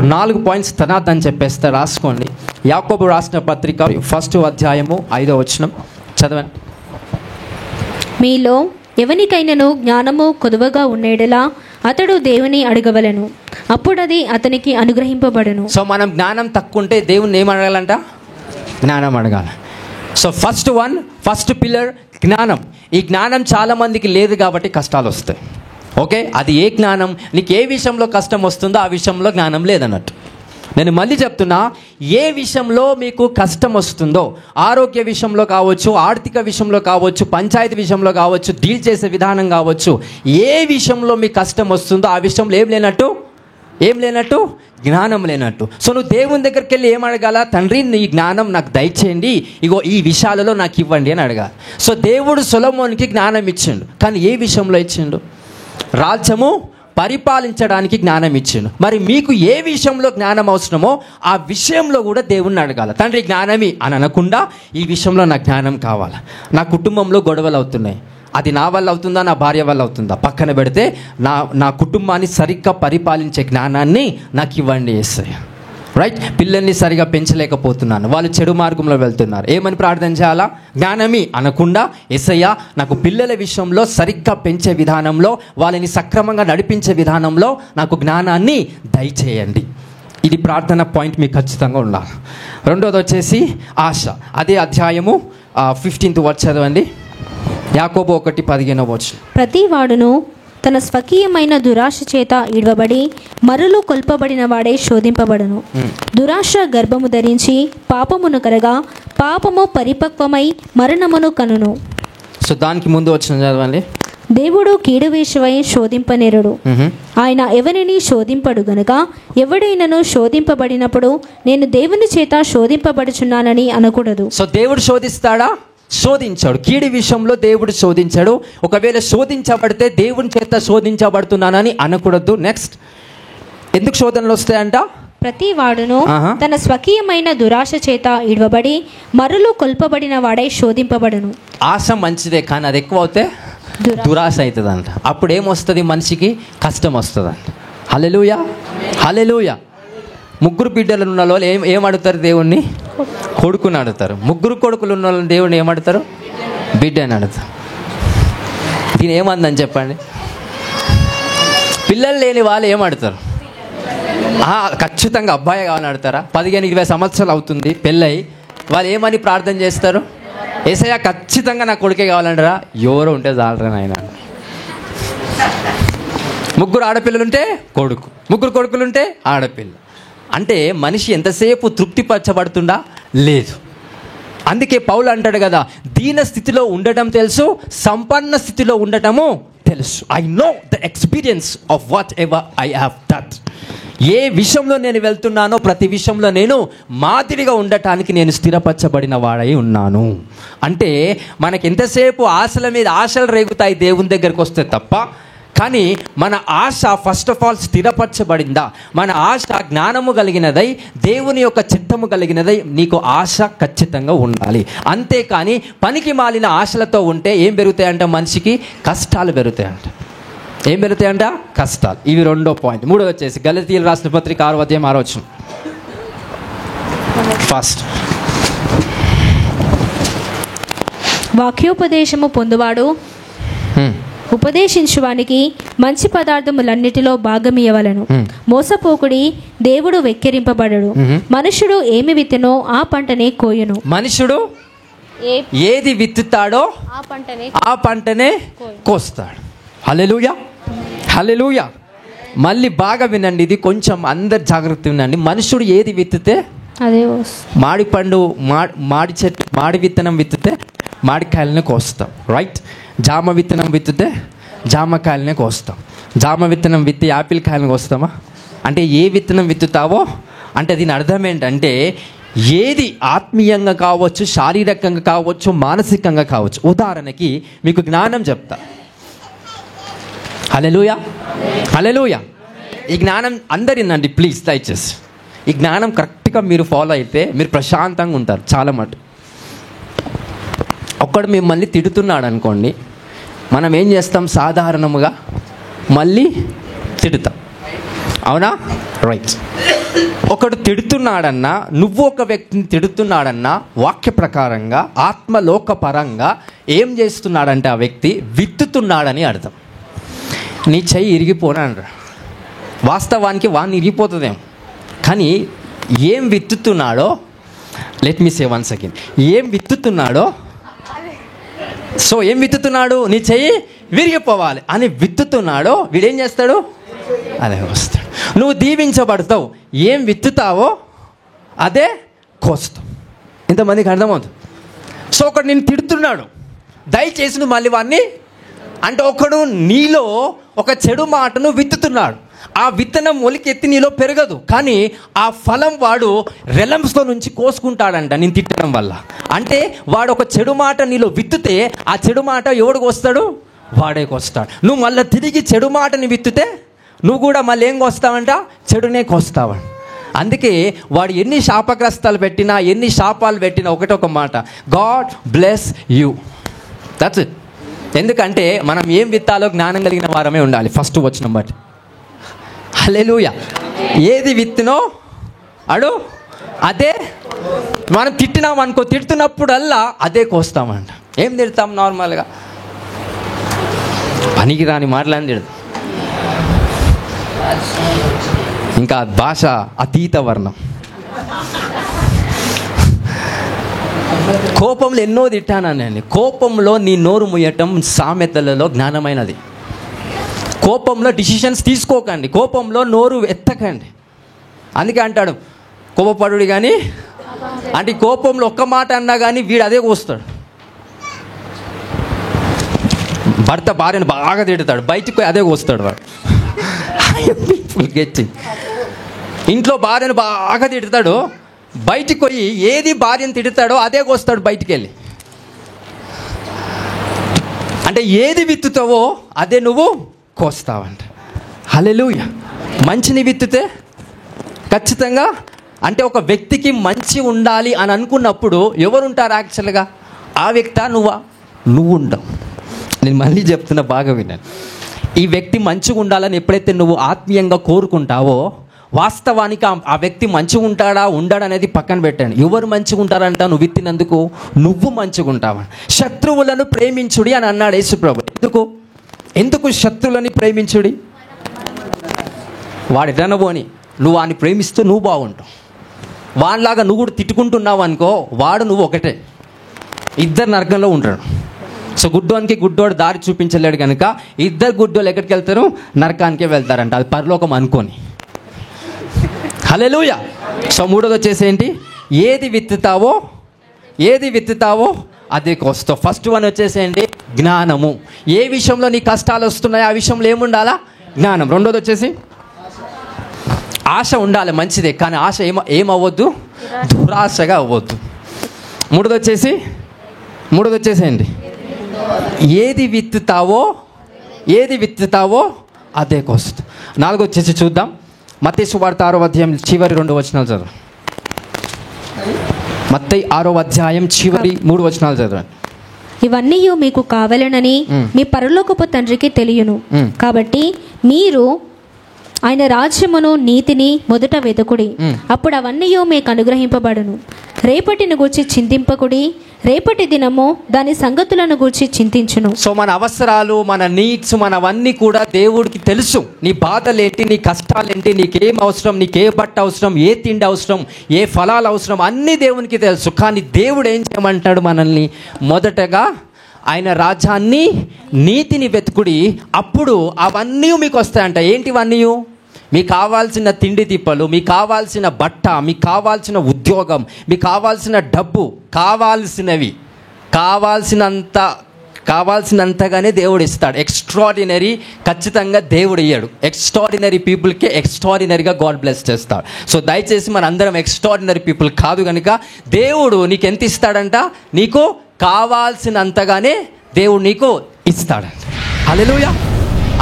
4 points తర్వాత అని చెప్పేస్తే రాసుకోండి. యాకోబు రాసిన పత్రిక 1వ అధ్యాయము 5వ వచనం చదవండి. మీలో ఎవనికైనను జ్ఞానము కొదువగా ఉండేలా అతడు దేవుని అడగవలెను, అప్పుడది అతనికి అనుగ్రహింపబడును. సో మనం జ్ఞానం తక్కువ ఉంటే దేవుని ఏం అడగాలంట? జ్ఞానం అడగాలి. సో ఫస్ట్ పిల్లర్ జ్ఞానం. ఈ జ్ఞానం చాలా మందికి లేదు కాబట్టి కష్టాలు వస్తాయి. ఓకే, అది ఏ జ్ఞానం? నీకు ఏ విషయంలో కష్టం వస్తుందో ఆ విషయంలో జ్ఞానం లేదన్నట్టు. నేను మళ్ళీ చెప్తున్నా, ఏ విషయంలో మీకు కష్టం వస్తుందో, ఆరోగ్య విషయంలో కావచ్చు, ఆర్థిక విషయంలో కావచ్చు, పంచాయతీ విషయంలో కావచ్చు, డీల్ చేసే విధానం కావచ్చు, ఏ విషయంలో మీకు కష్టం వస్తుందో ఆ విషయంలో ఏం లేనట్టు జ్ఞానం లేనట్టు. సో నువ్వు దేవుని దగ్గరికి వెళ్ళి ఏం అడగాల? తండ్రి, నీ జ్ఞానం నాకు దయచేయండి, ఇగో ఈ విషయాలలో నాకు ఇవ్వండి అని అడగాలి. సో దేవుడు సొలొమోనుకి జ్ఞానం ఇచ్చిండు, కానీ ఏ విషయంలో ఇచ్చిండు? రాజ్యము పరిపాలించడానికి జ్ఞానం ఇచ్చిండు. మరి మీకు ఏ విషయంలో జ్ఞానం అవసరమో ఆ విషయంలో కూడా దేవుణ్ణి అడగాల. తండ్రి జ్ఞానమి అని అనకుండా, ఈ విషయంలో నాకు జ్ఞానం కావాలి, నా కుటుంబంలో గొడవలు అవుతున్నాయి, అది నా వల్ల అవుతుందా, నా భార్య వల్ల అవుతుందా, పక్కన పెడితే నా కుటుంబాన్ని సరిగ్గా పరిపాలించే జ్ఞానాన్ని నాకు ఇవ్వండి యేసయ్య. రైట్, పిల్లల్ని సరిగా పెంచలేకపోతున్నాను, వాళ్ళు చెడు మార్గంలో వెళ్తున్నారు, ఏమని ప్రార్థన చేయాలా? జ్ఞానమి అనకుండా, యేసయ్య నాకు పిల్లల విషయంలో సరిగ్గా పెంచే విధానంలో, వాళ్ళని సక్రమంగా నడిపించే విధానంలో నాకు జ్ఞానాన్ని దయచేయండి. ఇది ప్రార్థన పాయింట్ మీకు ఖచ్చితంగా ఉండాలి. రెండోది వచ్చేసి ఆశ. అదే అధ్యాయము 15th వర్డ్ చదవండి. యాకోబు 1:15. ప్రతి వాడును తన స్వకీయమైన దురాశ చేత ఇడవబడి మరులు కొల్పబడిన వాడే శోధింపబడును. దురాశ గర్భము ధరించి పాపమును కరగా, పాపము పరిపక్వమై మరణమును కనును. సో దానికి ముందు వచ్చిన చదవండి. దేవుడు కీడువేషవై శోధింపనేరుడు, ఆయన ఎవరిని శోధింపడు గనుక ఎవడైనను శోధింపబడినప్పుడు నేను దేవుని చేత శోధింపబడుచున్నానని అనకూడదు. సో దేవుడు శోధిస్తాడా? శోధించాడు. కీడి విషయంలో దేవుడు శోధించాడు. ఒకవేళ శోధించబడితే దేవుని చేత శోధించబడుతున్నానని అనకూడదు. నెక్స్ట్, ఎందుకు శోధనలు వస్తాయంట? ప్రతి వాడును తన స్వకీయమైన దురాశ చేత ఇడవబడి మరులు కొల్పబడిన వాడై శోధింపబడును. ఆశ మంచిదే, కానీ అది ఎక్కువ అవుతే దురాశ అవుతుందంట. అప్పుడు ఏమొస్తుంది? మనిషికి కష్టం వస్తుందంట. హల్లెలూయా, హల్లెలూయా. 3 బిడ్డలు ఉన్న వాళ్ళు ఏం అడుగుతారు? దేవుణ్ణి కొడుకుని అడుగుతారు. 3 కొడుకులు ఉన్న వాళ్ళని దేవుణ్ణి ఏమడుగుతారు? బిడ్డ అని అడుగుతారు. దీని ఏమందని చెప్పండి? పిల్లలు లేని వాళ్ళు ఏమడుగుతారు? ఖచ్చితంగా అబ్బాయి కావాలని అడుగుతారా? 15-20 సంవత్సరాలు అవుతుంది పెళ్ళయి, వాళ్ళు ఏమని ప్రార్థన చేస్తారు? యేసయ్య ఖచ్చితంగా నా కొడుకే కావాలంటారా? ఎవరో ఉంటే చాలరా నాయన. 3 ఆడపిల్లలుంటే కొడుకు, 3 కొడుకులుంటే ఆడపిల్ల. అంటే మనిషి ఎంతసేపు తృప్తిపరచబడుతుందా? లేదు. అందుకే పౌలు అంటాడు కదా, దీన స్థితిలో ఉండటం తెలుసు, సంపన్న స్థితిలో ఉండటము తెలుసు. I know the experience of whatever I have done. ఏ విషయంలో నేను వెళ్తున్నానో ప్రతి విషయంలో నేను మాదిరిగా ఉండటానికి నేను స్థిరపరచబడిన వాడై ఉన్నాను. అంటే మనకి ఎంతసేపు ఆశల మీద ఆశలు రేగుతాయి దేవుని దగ్గరికి వస్తే తప్ప, కానీ మన ఆశ ఫస్ట్ ఆఫ్ ఆల్ స్థిరపరచబడిందా? మన ఆశ జ్ఞానము కలిగినదై, దేవుని యొక్క చిత్తము కలిగినదై నీకు ఆశ ఖచ్చితంగా ఉండాలి. అంతేకాని పనికి మాలిన ఆశలతో ఉంటే ఏం పెరుగుతాయంట? మనిషికి కష్టాలు పెరుగుతాయంట. ఏం పెరుగుతాయంట? కష్టాలు. ఇవి రెండో పాయింట్. మూడోది వచ్చేసి గలతీయులు రాసిన పత్రిక 6వ అధ్యాయం 6వ వచనం. ఫస్ట్, వాక్యోపదేశము పొందువాడు ఉపదేశించువానికి మంచి పదార్థములన్నిటిలో భాగమియవలను. మోసపోకుడి, దేవుడు వెక్కిరింపబడడు. మనుషుడు ఏమి విత్తునో ఆ పంటనే కోయును. మనుషుడు ఏది విత్తుతాడో ఆ పంటనే కోస్తాడు. హల్లెలూయా, హల్లెలూయా. మళ్ళీ బాగా వినండి, ఇది కొంచెం అందరు జాగ్రత్త వినండి. మనుషుడు ఏది విత్తితే అదే. మాడి పండు, మాడి చెట్టు, మాడి విత్తనం విత్తితే మాడికాయలనే కోస్తాం. రైట్. జామ విత్తనం విత్తితే జామకాయలనే కోస్తాం. జామ విత్తనం విత్తి యాపిల్ కాయలను కోస్తామా? అంటే ఏ విత్తనం విత్తుతావో అంటే దీని అర్థం ఏంటంటే, ఏది ఆత్మీయంగా కావచ్చు, శారీరకంగా కావచ్చు, మానసికంగా కావచ్చు. ఉదాహరణకి మీకు జ్ఞానం చెప్తా. హల్లెలూయా, హల్లెలూయా. ఈ జ్ఞానం అందరిందండి ప్లీజ్, దయచేసి. ఈ జ్ఞానం కరెక్ట్గా మీరు ఫాలో అయితే మీరు ప్రశాంతంగా ఉంటారు చాలా మటు. ఒక్కడు మిమ్మల్ని తిడుతున్నాడు అనుకోండి, మనం ఏం చేస్తాం? సాధారణముగా మళ్ళీ తిడుతాం, అవునా? రైట్. ఒకడు తిడుతున్నాడన్నా, నువ్వు ఒక వ్యక్తిని తిడుతున్నాడన్నా, వాక్య ప్రకారంగా ఆత్మలోకపరంగా ఏం చేస్తున్నాడంటే ఆ వ్యక్తి విత్తుతున్నాడని అర్థం. నీ చెయ్యి ఇరిగిపోనంట, వాస్తవానికి వాడిని ఇరిగిపోతుందేమో, కానీ ఏం విత్తుతున్నాడో, let me say once again, ఏం విత్తుతున్నాడో, సో ఏం విత్తుతున్నాడు, నీ చెయ్యి విరిగిపోవాలి అని విత్తుతున్నాడో వీడేం చేస్తాడు, అదే వస్తాడు. నువ్వు దీవించబడతావు, ఏం విత్తుతావో అదే కోస్తావు. ఇంతమందికి అర్థమవుతుంది. సో ఒకడు నేను తిడుతున్నాడు, దయచేసి నువ్వు మళ్ళీ వాడిని అంటే, ఒకడు నీలో ఒక చెడు మాటను విత్తుతున్నాడు, ఆ విత్తనం మొలికెత్తి నీలో పెరగదు, కానీ ఆ ఫలం వాడు రెలంస్తో నుంచి కోసుకుంటాడంట నేను తిట్టడం వల్ల. అంటే వాడు ఒక చెడు మాట నీలో విత్తుతే ఆ చెడు మాట ఎవడికి వస్తాడు, వాడే కోస్తాడు. నువ్వు మళ్ళీ తిరిగి చెడు మాటని విత్తుతే నువ్వు కూడా మళ్ళీ ఏం కోస్తావంట, చెడునే కోస్తావంట. అందుకే వాడు ఎన్ని శాపగ్రస్తాలు పెట్టినా, ఎన్ని శాపాలు పెట్టినా ఒకటే ఒక మాట, God bless you, that's it. ఎందుకంటే మనం ఏం విత్తాలో జ్ఞానం కలిగిన వారమే ఉండాలి. ఫస్ట్ వచనం బట్టి హల్లెలూయా. ఏది విత్తునో అడు అదే. మనం తిట్టినాం అనుకో, తిడుతున్నప్పుడల్లా అదే కోస్తామంట. ఏం తిడతాం నార్మల్గా, పనికి రాని మాటలని తిడతాం. ఇంకా భాష అతీత వర్ణం. కోపంలో ఎన్నో తిట్టానండి. కోపంలో నీ నోరు ముయ్యటం సామెతలలో జ్ఞానమైనది. కోపంలో డిసిషన్స్ తీసుకోకండి, కోపంలో నోరు ఎత్తకండి. అందుకే అంటాడు కోపపడుడి కానీ, అంటే కోపంలో ఒక్క మాట అన్నా కానీ వీడు అదే కోస్తాడు. భర్త భార్యను బాగా తిడతాడు, బయటికి పోయి అదే కోస్తాడు వాడు. గెట్టింగ్. ఇంట్లో భార్యను బాగా తిడతాడు, బయటికి పోయి ఏది భార్యను తిడతాడో అదే కోస్తాడు బయటికి వెళ్ళి. అంటే ఏది విత్తుతావో అదే నువ్వు కోస్తావంట. హల్లెలూయా. మంచిని విత్తితే ఖచ్చితంగా, అంటే ఒక వ్యక్తికి మంచి ఉండాలి అని అనుకున్నప్పుడు ఎవరుంటారు యాక్చువల్గా, ఆ వ్యక్తి నువ్వు ఉంటావు. నేను మళ్ళీ చెప్తున్నా, బాగా విన్నాను. ఈ వ్యక్తి మంచిగా ఉండాలని ఎప్పుడైతే నువ్వు ఆత్మీయంగా కోరుకుంటావో, వాస్తవానికి ఆ వ్యక్తి మంచిగా ఉంటాడా ఉండడా అనేది పక్కన పెట్టండి. ఎవరు మంచిగా ఉంటారంట, నువ్వు విత్తినందుకు నువ్వు మంచిగా ఉంటావని. శత్రువులను ప్రేమించుడి అని అన్నాడు యేసుప్రభు. ఎందుకు శత్రువులని ప్రేమించుడి? వాడు ఎటన పోని, నువ్వు వాడిని ప్రేమిస్తూ నువ్వు బాగుంటావు. వాడిలాగా నువ్వు కూడా తిట్టుకుంటున్నావు అనుకో, వాడు నువ్వు ఒకటే, ఇద్దరు నరకంలో ఉంటాడు. సో గుడ్డోనికి గుడ్డోడు దారి చూపించలేడు కనుక ఇద్దరు గుడ్డోళ్ళు ఎక్కడికి వెళ్తారు, నరకానికే వెళ్తారంట, అది పరలోకం అనుకోని. హల్లెలూయా. సో మూడోది వచ్చేసి ఏంటి, ఏది విత్తుతావో అదే కోస్తావు. ఫస్ట్ వన్ వచ్చేసేయండి జ్ఞానము. ఏ విషయంలో నీ కష్టాలు వస్తున్నాయో ఆ విషయంలో ఏముండాలా, జ్ఞానం. రెండోది వచ్చేసి ఆశ ఉండాలి, మంచిదే, కానీ ఆశ ఏమవ్వద్దు, దురాశగా అవ్వద్దు. మూడోది వచ్చేసేయండి ఏది విత్తుతావో అదే కోస్తుంది. నాలుగో వచ్చేసి చూద్దాం, మత్తయి సువార్త 6వ అధ్యాయం చివరి 2 వచనాలు చదవండి. మత్తయి 6వ అధ్యాయం చివరి 3 వచనాలు చదవండి. ఇవన్నీ మీకు కావాలనని మీ పరలోకపు తండ్రికి తెలియను, కాబట్టి మీరు ఆయన రాజ్యమును నీతిని మొదట వెతుకుడి, అప్పుడు అవన్నీ మీకు అనుగ్రహింపబడును. రేపటిని గూర్చి చింతింపకుడి, రేపటి దినము దాని సంగతులను గూర్చి చింతించును. సో మన అవసరాలు, మన నీడ్స్, మనవన్నీ కూడా దేవుడికి తెలుసు. నీ బాధలేంటి, నీ కష్టాలేంటి, నీకేం అవసరం, నీకే బట్ట అవసరం, ఏ తిండి అవసరం, ఏ ఫలాలు అవసరం, అన్నీ దేవునికి తెలుసు. కానీ దేవుడు ఏం చేయమంటాడు మనల్ని, మొదటగా ఆయన రాజ్యాన్ని నీతిని వెతుకుడి, అప్పుడు అవన్నీ మీకు వస్తాయంట. ఏంటివన్నీ? మీకు కావాల్సిన తిండి తిప్పలు, మీకు కావాల్సిన బట్ట, మీకు కావాల్సిన ఉద్యోగం, మీకు కావాల్సిన డబ్బు, కావాల్సినంతగానే దేవుడు ఇస్తాడు. ఎక్స్ట్రాడినరీ ఖచ్చితంగా దేవుడు ఇయ్యాడు. ఎక్స్ట్రాడినరీ పీపుల్కే ఎక్స్ట్రాడినరీగా గాడ్ బ్లెస్ చేస్తాడు. సో దయచేసి మన అందరం ఎక్స్ట్రాడినరీ పీపుల్ కాదు కనుక దేవుడు నీకు ఎంత ఇస్తాడంట, నీకు కావాల్సినంతగానే దేవుడు నీకు ఇస్తాడంట. హల్లెలూయా.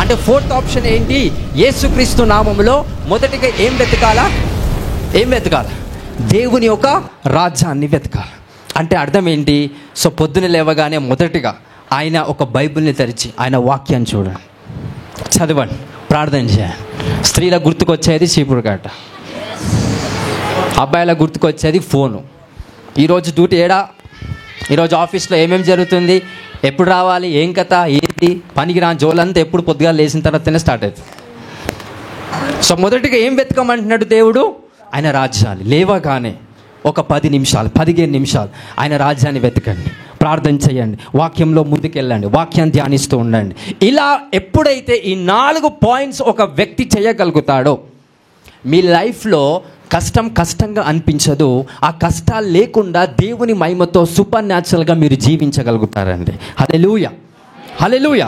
అంటే ఫోర్త్ ఆప్షన్ ఏంటి, యేసుక్రీస్తు నామములో మొదటిగా ఏం వెతకాలా, దేవుని యొక్క రాజ్యాన్ని వెతకాలి. అంటే అర్థం ఏంటి? సో పొద్దున లేవగానే మొదటిగా ఆయన ఒక బైబిల్ని తెరిచి ఆయన వాక్యాన్ని చూడండి, చదవండి, ప్రార్థన చేయండి. స్త్రీల గుర్తుకొచ్చేది చీపురు కట్ట. అబ్బాయిల గుర్తుకొచ్చేది ఫోను. ఈరోజు డ్యూటీ ఏడా, ఈరోజు ఆఫీస్లో ఏమేమి జరుగుతుంది, ఎప్పుడు రావాలి, ఏం కథ, ఏంటి, పనికి రాని జోలంతా ఎప్పుడు పొద్దుగా లేచిన తర్వాతనే స్టార్ట్ అవుతుంది. సో మొదటిగా ఏం వెతకమంటున్నాడు దేవుడు? ఆయన రాజ్యాన్ని. లేవగానే ఒక 10 నిమిషాలు 15 నిమిషాలు ఆయన రాజ్యాన్ని వెతకండి, ప్రార్థన చేయండి, వాక్యంలో ముందుకెళ్ళండి, వాక్యాన్ని ధ్యానిస్తూ ఉండండి. ఇలా ఎప్పుడైతే ఈ 4 పాయింట్స్ ఒక వ్యక్తి చేయగలుగుతాడో, మీ లైఫ్లో కష్టంగా అనిపించదు. ఆ కష్టాలు లేకుండా దేవుని మహిమతో సూపర్ న్యాచురల్గా మీరు జీవించగలుగుతారండి. హల్లెలూయా, హల్లెలూయా.